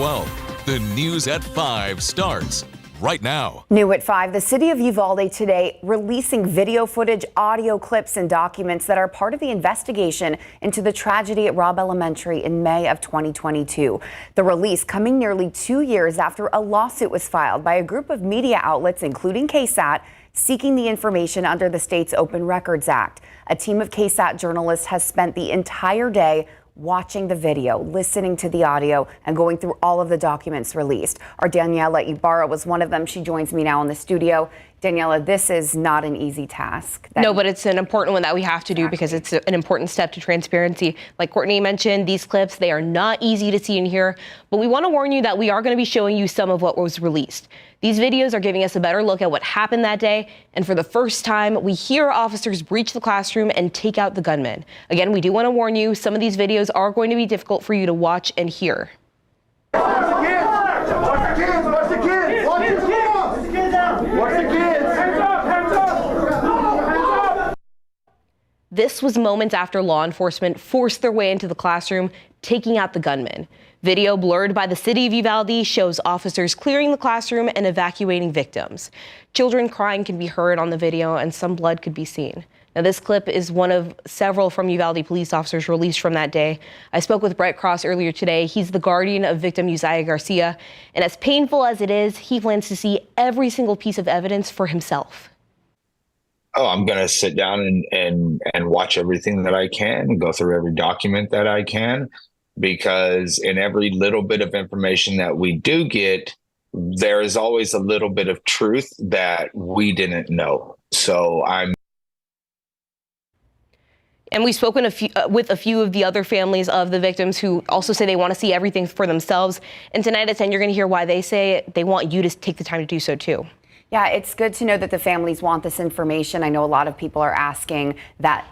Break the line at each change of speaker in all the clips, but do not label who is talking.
12. The News at 5 starts right now.
New at 5, the city of Uvalde today releasing video footage, audio clips, and documents that are part of the investigation into the tragedy at Robb Elementary in May of 2022. The release coming nearly 2 years after a lawsuit was filed by a group of media outlets, including KSAT, seeking the information under the state's Open Records Act. A team of KSAT journalists has spent the entire day watching the video, listening to the audio, and going through all of the documents released. Our Daniela Ibarra was one of them. She joins me now in the studio. Daniela, this is not an easy task.
No, but it's an important one that we have to do because it's an important step to transparency. Like Courtney mentioned, these clips, they are not easy to see and hear, but we want to warn you that we are going to be showing you some of what was released. These videos are giving us a better look at what happened that day, and for the first time, we hear officers breach the classroom and take out the gunman. Again, we do want to warn you, some of these videos are going to be difficult for you to watch and hear. This was moments after law enforcement forced their way into the classroom, taking out the gunman. Video blurred by the city of Uvalde shows officers clearing the classroom and evacuating victims. Children crying can be heard on the video, and some blood could be seen. Now, this clip is one of several from Uvalde police officers released from that day. I spoke with Brett Cross earlier today. He's the guardian of victim Uzziah Garcia, and as painful as it is, he plans to see every single piece of evidence for himself.
Oh, I'm going to sit down and watch everything that I can and go through every document that I can, because in every little bit of information that we do get, there is always a little bit of truth that we didn't know. So
And we've spoken with a few of the other families of the victims who also say they want to see everything for themselves. And tonight at 10, you're going to hear why they say they want you to take the time to do so too.
Yeah, it's good to know that the families want this information. I know a lot of people are asking that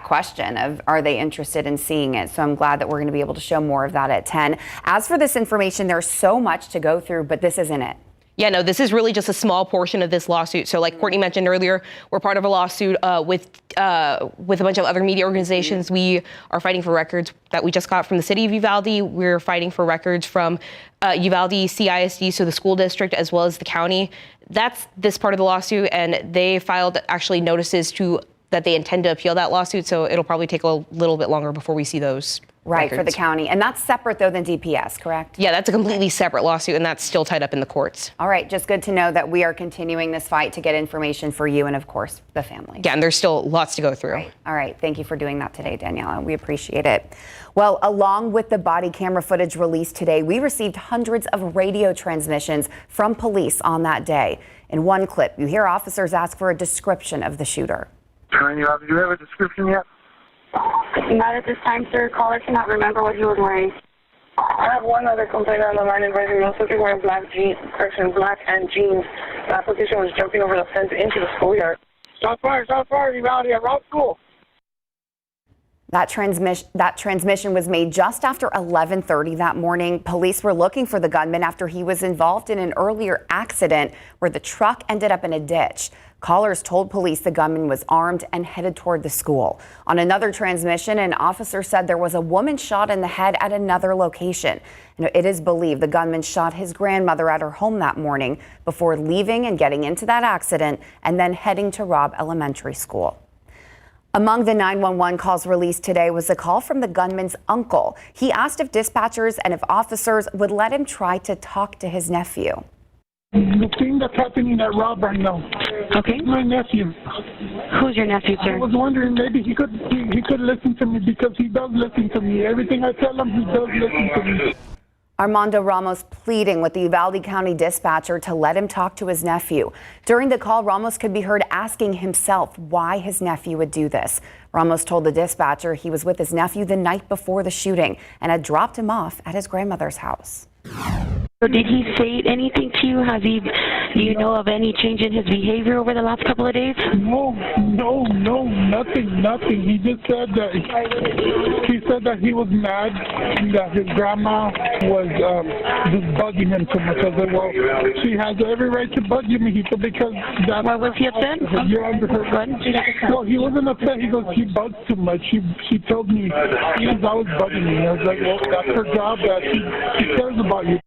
question of, are they interested in seeing it? So I'm glad that we're going to be able to show more of that at 10. As for this information, there's so much to go through, but this isn't it.
Yeah, no, this is really just a small portion of this lawsuit. So like Courtney mentioned earlier, we're part of a lawsuit with a bunch of other media organizations. We are fighting for records that we just got from the city of Uvalde. We're fighting for records from Uvalde CISD, so the school district, as well as the county. That's this part of the lawsuit, and they filed actually notices that they intend to appeal that lawsuit. So it'll probably take a little bit longer before we see those.
Right,
records.
for the county. And that's separate, though, than DPS, correct?
Yeah, that's a completely separate lawsuit, and that's still tied up in the courts.
All right, just good to know that we are continuing this fight to get information for you and, of course, the family.
Yeah, and there's still lots to go through.
Right. All right, thank you for doing that today, Daniela. We appreciate it. Well, along with the body camera footage released today, we received hundreds of radio transmissions from police on that day. In one clip, you hear officers ask for a description of the shooter.
Do you have a description yet?
Not at this time, sir. Caller cannot remember what he was wearing.
I have one other complaint on the line advising me. Also, wearing black and jeans. The application was jumping over the fence into the schoolyard. Stop fire, Uvalde, at Robb School.
That transmission was made just after 11:30 that morning. Police were looking for the gunman after he was involved in an earlier accident where the truck ended up in a ditch. Callers told police the gunman was armed and headed toward the school. On another transmission, an officer said there was a woman shot in the head at another location. It is believed the gunman shot his grandmother at her home that morning before leaving and getting into that accident and then heading to Robb Elementary School. Among the 911 calls released today was a call from the gunman's uncle. He asked if dispatchers and if officers would let him try to talk to his nephew.
The thing that's happening at Robb right now.
Okay.
My nephew.
Who's your nephew, sir?
I was wondering maybe he could listen to me, because he does listen to me. Everything I tell him, he does listen to me.
Armando Ramos pleading with the Uvalde County dispatcher to let him talk to his nephew. During the call, Ramos could be heard asking himself why his nephew would do this. Ramos told the dispatcher he was with his nephew the night before the shooting and had dropped him off at his grandmother's house.
So did he say anything to you? Do you know of any change in his behavior over the last couple of days?
No, nothing. He just said that he was mad that his grandma was just bugging him too much. I said, well, she has every right to bug you, Mijito, because that's...
Why was he upset?
You're under her... Well, he wasn't upset. He goes, she bugs too much. She told me she's always bugging me. I was like, well, that's her job, that she cares about you.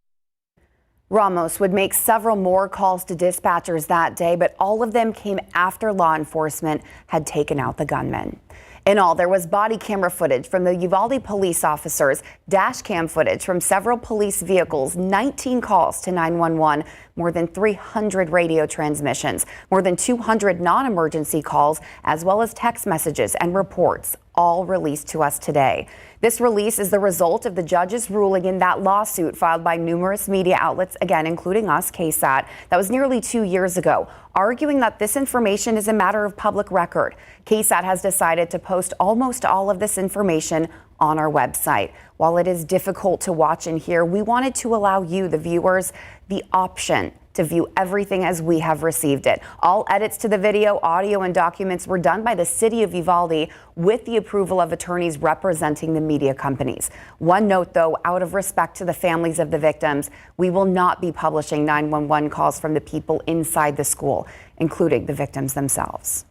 Ramos would make several more calls to dispatchers that day, but all of them came after law enforcement had taken out the gunman. In all, there was body camera footage from the Uvalde police officers, dash cam footage from several police vehicles, 19 calls to 911, more than 300 radio transmissions, more than 200 non-emergency calls, as well as text messages and reports, all released to us today. This release is the result of the judge's ruling in that lawsuit filed by numerous media outlets, again, including us, KSAT, that was nearly 2 years ago, arguing that this information is a matter of public record. KSAT has decided to post almost all of this information on our website. While it is difficult to watch and hear, we wanted to allow you, the viewers, the option to view everything as we have received it. All edits to the video, audio, and documents were done by the city of Uvalde with the approval of attorneys representing the media companies. One note, though, out of respect to the families of the victims, we will not be publishing 911 calls from the people inside the school, including the victims themselves.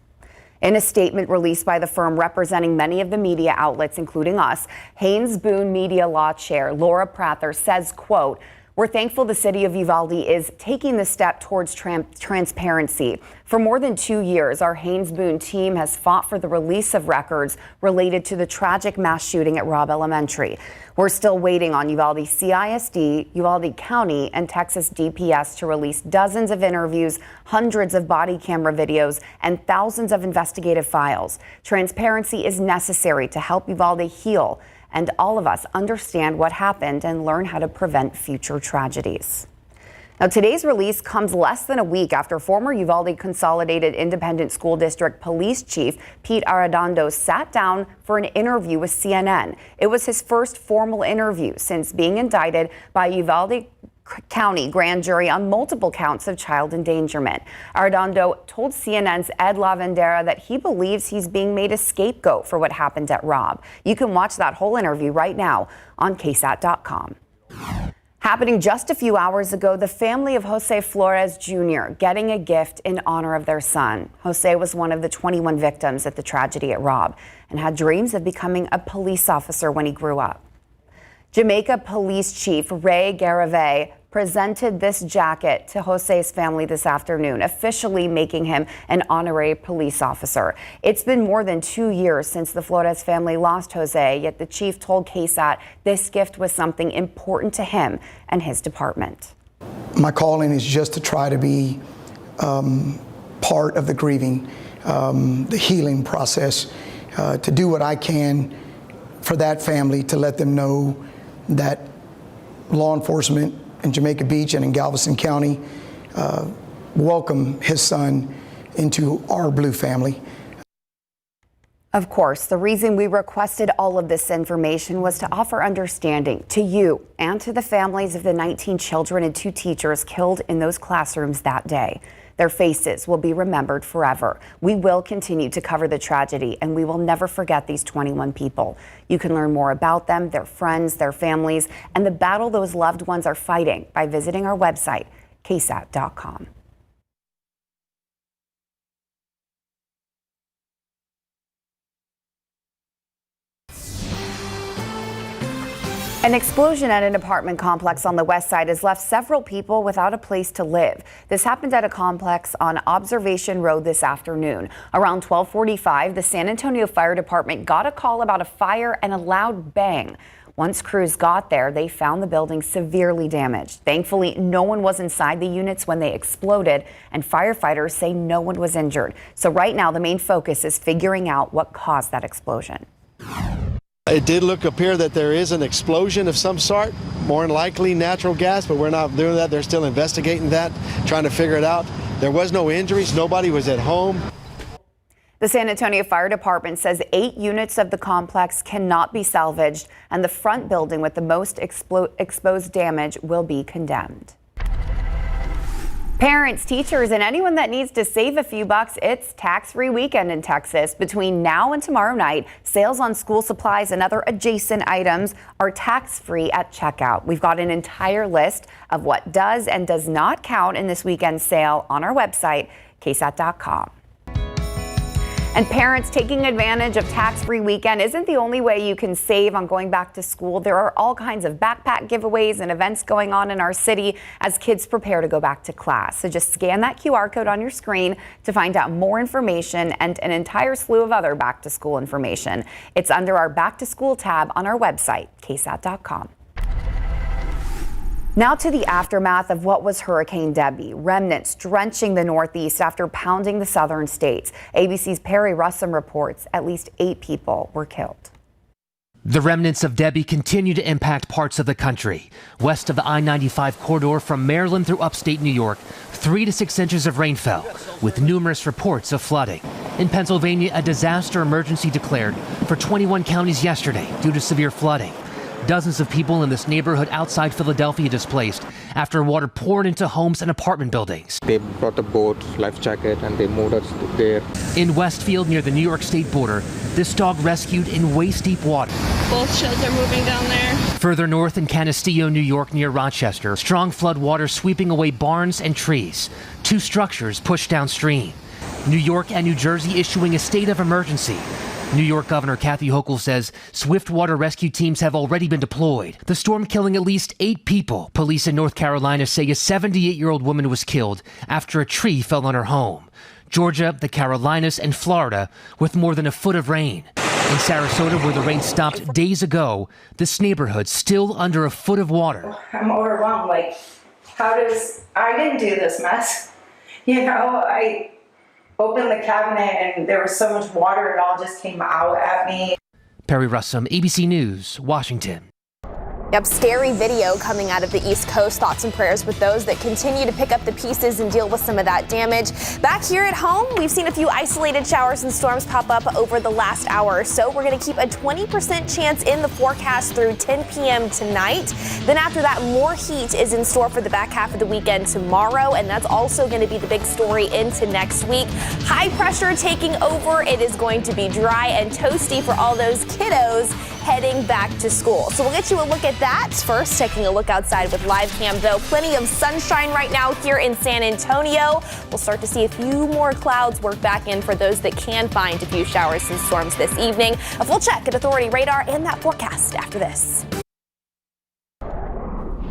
In a statement released by the firm representing many of the media outlets, including us, Haynes Boone Media Law Chair Laura Prather says, quote, "We're thankful the city of Uvalde is taking the step towards transparency. For more than 2 years, our Haynes Boone team has fought for the release of records related to the tragic mass shooting at Robb Elementary. We're still waiting on Uvalde CISD, Uvalde County, and Texas DPS to release dozens of interviews, hundreds of body camera videos, and thousands of investigative files. Transparency is necessary to help Uvalde heal and all of us understand what happened and learn how to prevent future tragedies." Now, today's release comes less than a week after former Uvalde Consolidated Independent School District Police Chief Pete Arredondo sat down for an interview with CNN. It was his first formal interview since being indicted by Uvalde County grand jury on multiple counts of child endangerment. Arredondo told CNN's Ed Lavandera that he believes he's being made a scapegoat for what happened at Robb. You can watch that whole interview right now on KSAT.com. Happening just a few hours ago, the family of Jose Flores Jr. getting a gift in honor of their son. Jose was one of the 21 victims at the tragedy at Robb and had dreams of becoming a police officer when he grew up. Jamaica Police Chief Ray Garavay presented this jacket to Jose's family this afternoon, officially making him an honorary police officer. It's been more than 2 years since the Flores family lost Jose, yet the chief told KSAT this gift was something important to him and his department.
My calling is just to try to be part of the grieving, the healing process, to do what I can for that family, to let them know that law enforcement in Jamaica Beach and in Galveston County welcome his son into our blue family.
Of course, the reason we requested all of this information was to offer understanding to you and to the families of the 19 children and 2 teachers killed in those classrooms that day. Their faces will be remembered forever. We will continue to cover the tragedy, and we will never forget these 21 people. You can learn more about them, their friends, their families, and the battle those loved ones are fighting by visiting our website, KSAT.com. An explosion at an apartment complex on the west side has left several people without a place to live. This happened at a complex on Observation Road this afternoon. Around 12:45, the San Antonio Fire Department got a call about a fire and a loud bang. Once crews got there, they found the building severely damaged. Thankfully, no one was inside the units when they exploded, and firefighters say no one was injured. So right now, the main focus is figuring out what caused that explosion.
It did appear that there is an explosion of some sort, more than likely natural gas, but we're not doing that. They're still investigating that, trying to figure it out. There was no injuries. Nobody was at home.
The San Antonio Fire Department says 8 units of the complex cannot be salvaged, and the front building with the most exposed damage will be condemned. Parents, teachers, and anyone that needs to save a few bucks, it's tax-free weekend in Texas. Between now and tomorrow night, sales on school supplies and other adjacent items are tax-free at checkout. We've got an entire list of what does and does not count in this weekend sale on our website, KSAT.com. And parents, taking advantage of tax-free weekend isn't the only way you can save on going back to school. There are all kinds of backpack giveaways and events going on in our city as kids prepare to go back to class. So just scan that QR code on your screen to find out more information and an entire slew of other back to school information. It's under our back to school tab on our website, KSAT.com. Now to the aftermath of what was Hurricane Debby. Remnants drenching the Northeast after pounding the southern states. ABC's Perry Russum reports at least 8 people were killed.
The remnants of Debby continue to impact parts of the country. West of the I-95 corridor from Maryland through upstate New York, 3 to 6 inches of rain fell, with numerous reports of flooding. In Pennsylvania, a disaster emergency declared for 21 counties yesterday due to severe flooding. Dozens of people in this neighborhood outside Philadelphia displaced after water poured into homes and apartment buildings.
They brought a boat, life jacket, and they moved us there.
In Westfield, near the New York state border, this dog rescued in waist-deep water.
Both sheds are moving down there.
Further north in Canisteo, New York, near Rochester, strong flood water sweeping away barns and trees. 2 structures pushed downstream. New York and New Jersey issuing a state of emergency. New York Governor Kathy Hochul says swift water rescue teams have already been deployed. The storm killing at least 8 people. Police in North Carolina say a 78-year-old woman was killed after a tree fell on her home. Georgia, the Carolinas, and Florida with more than a foot of rain. In Sarasota, where the rain stopped days ago, this neighborhood still under a foot of water.
I'm overwhelmed. Like, I didn't do this mess. You know, I opened the cabinet and there was so much water, it all just came out at me.
Perry Russum, ABC News, Washington.
Yep, scary video coming out of the East Coast. Thoughts and prayers with those that continue to pick up the pieces and deal with some of that damage. Back here at home, we've seen a few isolated showers and storms pop up over the last hour or so. We're going to keep a 20% chance in the forecast through 10 p.m. tonight. Then after that, more heat is in store for the back half of the weekend tomorrow, and that's also going to be the big story into next week. High pressure taking over. It is going to be dry and toasty for all those kiddos heading back to school. So we'll get you a look at that. First, taking a look outside with live cam, though. Plenty of sunshine right now here in San Antonio. We'll start to see a few more clouds work back in for those that can find a few showers and storms this evening. A full check at Authority Radar and that forecast after this.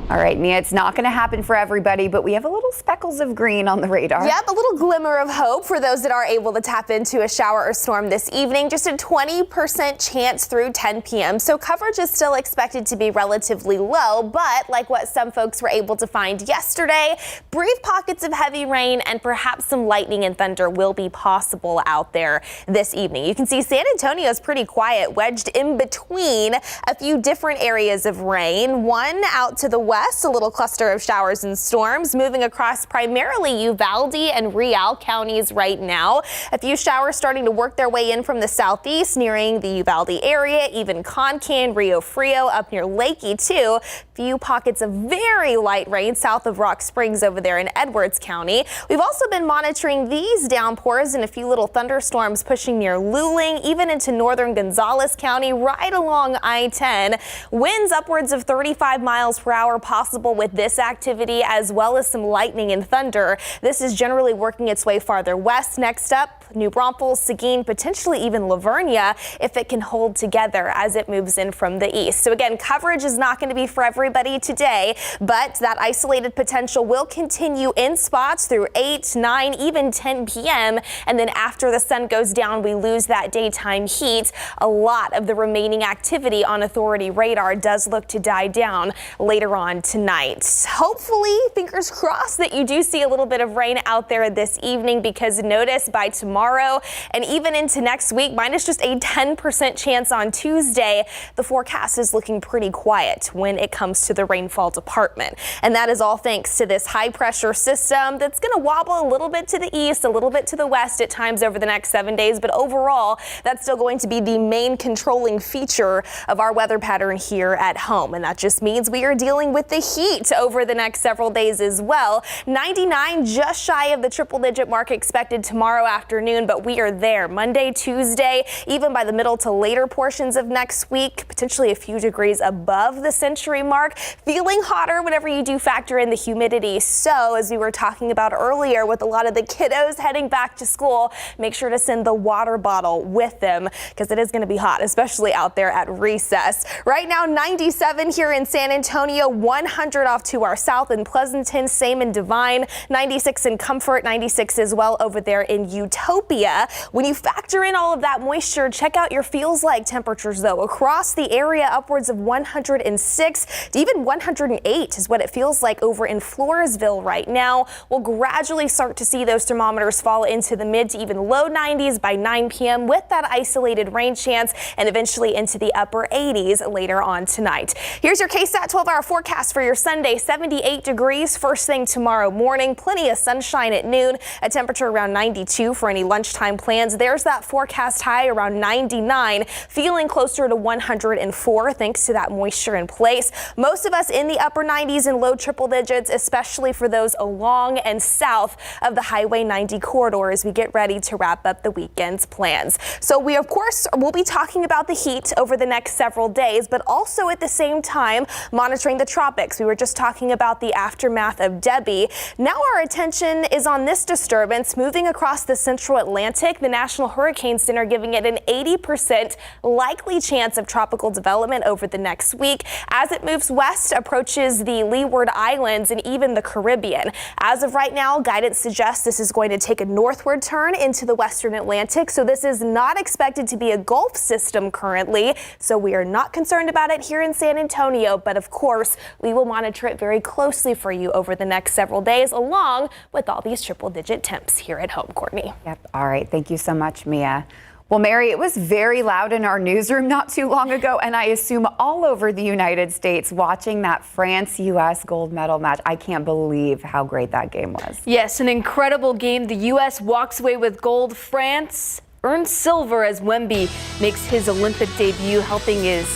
All right, Mia, it's not going to happen for everybody, but we have a little speckles of green on the radar.
Yep, a little glimmer of hope for those that are able to tap into a shower or storm this evening. Just a 20% chance through 10 p.m. So coverage is still expected to be relatively low, but like what some folks were able to find yesterday, brief pockets of heavy rain and perhaps some lightning and thunder will be possible out there this evening. You can see San Antonio is pretty quiet, wedged in between a few different areas of rain. One out to the west, a little cluster of showers and storms moving across primarily Uvalde and Real counties right now. A few showers starting to work their way in from the southeast, nearing the Uvalde area, even Concan, Rio Frio, up near Lakey too. Few pockets of very light rain south of Rock Springs over there in Edwards County. We've also been monitoring these downpours and a few little thunderstorms pushing near Luling, even into northern Gonzales County, right along I-10. Winds upwards of 35 miles per hour possible with this activity, as well as some lightning and thunder. This is generally working its way farther west. Next up, New Braunfels, Seguin, potentially even Lavernia, if it can hold together as it moves in from the east. So again, coverage is not going to be for everybody today, but that isolated potential will continue in spots through 8, 9, even 10 p.m. And then after the sun goes down, we lose that daytime heat. A lot of the remaining activity on Authority Radar does look to die down later on on tonight. Hopefully, fingers crossed that you do see a little bit of rain out there this evening, because notice by tomorrow and even into next week, minus just a 10% chance on Tuesday, the forecast is looking pretty quiet when it comes to the rainfall department. And that is all thanks to this high pressure system that's going to wobble a little bit to the east, a little bit to the west at times over the next 7 days. But overall, that's still going to be the main controlling feature of our weather pattern here at home. And that just means we are dealing with the heat over the next several days as well. 99, just shy of the triple digit mark expected tomorrow afternoon, but we are there Monday, Tuesday, even by the middle to later portions of next week, potentially a few degrees above the century mark, feeling hotter whenever you do factor in the humidity. So as we were talking about earlier with a lot of the kiddos heading back to school, make sure to send the water bottle with them, because it is going to be hot, especially out there at recess. Right now, 97 here in San Antonio, 100 off to our south in Pleasanton, same in Divine, 96 in Comfort, 96 as well over there in Utopia. When you factor in all of that moisture, check out your feels like temperatures though. Across the area, upwards of 106 to even 108 is what it feels like over in Floresville right now. We'll gradually start to see those thermometers fall into the mid to even low 90s by 9 p.m. with that isolated rain chance, and eventually into the upper 80s later on tonight. Here's your KSAT 12-hour forecast for your Sunday. 78 degrees first thing tomorrow morning. Plenty of sunshine at noon. A temperature around 92 for any lunchtime plans. There's that forecast high around 99. Feeling closer to 104 thanks to that moisture in place. Most of us in the upper 90s and low triple digits, especially for those along and south of the Highway 90 corridor as we get ready to wrap up the weekend's plans. So we, of course, will be talking about the heat over the next several days, but also at the same time monitoring the tropics. We were just talking about the aftermath of Debby. Now our attention is on this disturbance moving across the central Atlantic. The National Hurricane Center giving it an 80% likely chance of tropical development over the next week as it moves west, approaches the Leeward Islands and even the Caribbean. As of right now, guidance suggests this is going to take a northward turn into the western Atlantic, so this is not expected to be a Gulf system currently, so we are not concerned about it here in San Antonio, but of course we will monitor it very closely for you over the next several days, along with all these triple digit temps here at home. Courtney.
Yep. All right. Thank you so much, Mia. Well, Mary, it was very loud in our newsroom not too long ago, and I assume all over the United States watching that France-U.S. gold medal match. I can't believe how great that game was.
Yes, an incredible game. The U.S. walks away with gold. France earns silver as Wemby makes his Olympic debut, helping his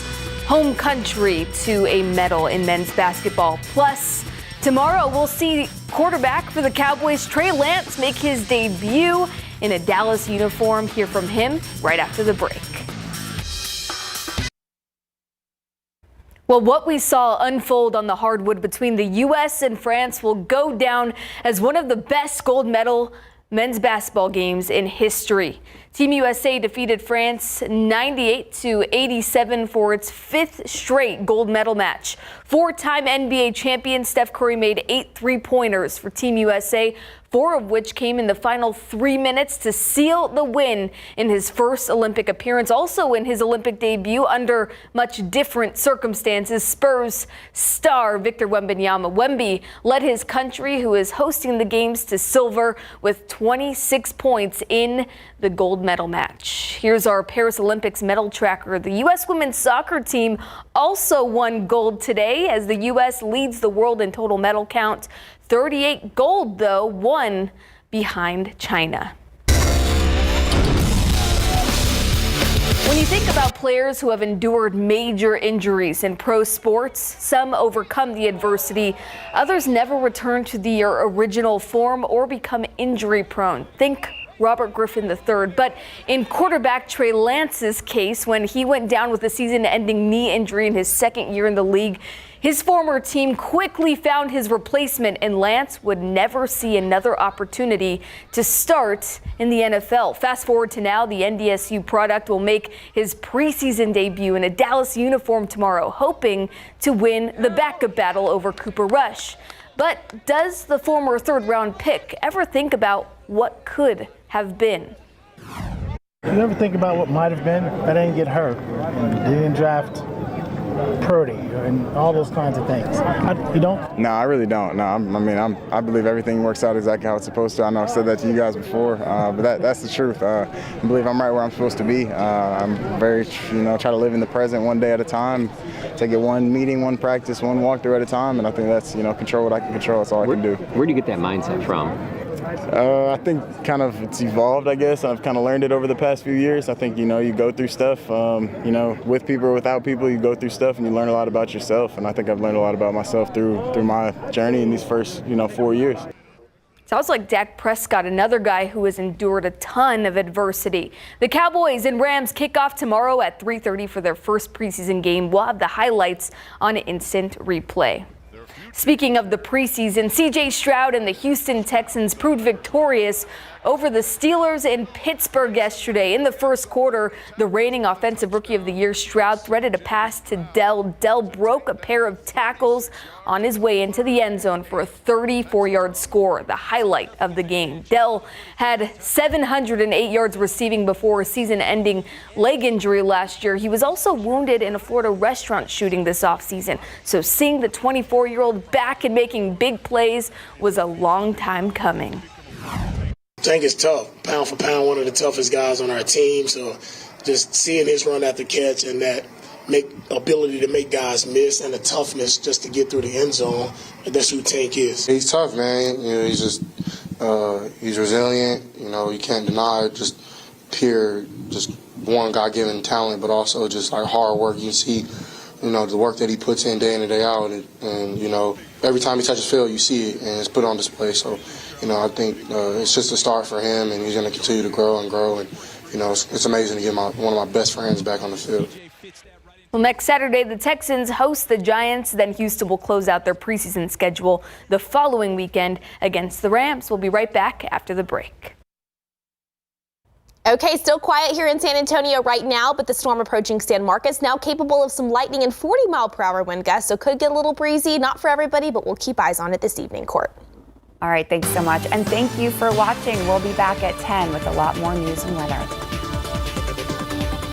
home country to a medal in men's basketball. Plus, tomorrow we'll see quarterback for the Cowboys, Trey Lance, make his debut in a Dallas uniform. Hear from him right after the break. Well, what we saw unfold on the hardwood between the U.S. and France will go down as one of the best gold medal men's basketball games in history. Team USA defeated France 98-87 for its fifth straight gold medal match. Four-time NBA champion Steph Curry made 8 3-pointers for Team USA, 4 of which came in the final 3 minutes to seal the win in his first Olympic appearance. Also in his Olympic debut under much different circumstances, Spurs star Victor Wembanyama. Wemby led his country, who is hosting the games, to silver with 26 points in the gold medal match. Here's our Paris Olympics medal tracker. The U.S. women's soccer team also won gold today as the U.S. leads the world in total medal count. 38 gold, though, one behind China. When you think about players who have endured major injuries in pro sports, some overcome the adversity, others never return to their original form or become injury prone. Think Robert Griffin III. But in quarterback Trey Lance's case, when he went down with a season-ending knee injury in his second year in the league, his former team quickly found his replacement, and Lance would never see another opportunity to start in the NFL. Fast forward to now, the NDSU product will make his preseason debut in a Dallas uniform tomorrow, hoping to win the backup battle over Cooper Rush. But does the former third-round pick ever think about what could have been?
You never think about what might have been. I didn't get hurt. They didn't draft Purdy. and all those kinds of things. You don't?
No, I really don't. No, I believe everything works out exactly how it's supposed to. I know I've said that to you guys before, but that's the truth. I believe I'm right where I'm supposed to be. I'm very, try to live in the present one day at a time. Take it one meeting, one practice, one walkthrough at a time, and I think that's, control what I can control. That's all I can do.
Where do you get that mindset from?
I think kind of it's evolved, I guess. I've kind of learned it over the past few years. I think, you go through stuff, with people or without people, you go through stuff and you learn a lot about yourself. And I think I've learned a lot about myself through my journey in these first, 4 years.
Sounds like Dak Prescott, another guy who has endured a ton of adversity. The Cowboys and Rams kick off tomorrow at 3:30 for their first preseason game. We'll have the highlights on instant replay. Speaking of the preseason, C.J. Stroud and the Houston Texans proved victorious over the Steelers in Pittsburgh yesterday. In the first quarter, the reigning Offensive Rookie of the Year, Stroud, threaded a pass to Dell. Dell broke a pair of tackles on his way into the end zone for a 34-yard score, the highlight of the game. Dell had 708 yards receiving before a season-ending leg injury last year. He was also wounded in a Florida restaurant shooting this offseason. So seeing the 24-year-old back and making big plays was a long time coming.
Tank is tough, pound for pound, one of the toughest guys on our team. So just seeing his run after catch and that ability to make guys miss and the toughness just to get through the end zone, that's who Tank is.
He's tough, man. He's just he's resilient. You can't deny just pure, just one God-given talent, but also just like hard work. You can see, the work that he puts in day out, and every time he touches field, you see it, and it's put on display. So, I think it's just a start for him, and he's going to continue to grow, and it's amazing to get one of my best friends back on the field.
Well, next Saturday, the Texans host the Giants. Then Houston will close out their preseason schedule the following weekend against the Rams. We'll be right back after the break.
Okay, still quiet here in San Antonio right now, but the storm approaching San Marcos now capable of some lightning and 40-mile-per-hour wind gusts, so could get a little breezy. Not for everybody, but we'll keep eyes on it this evening, Court.
All right, thanks so much. And thank you for watching. We'll be back at 10 with a lot more news and weather.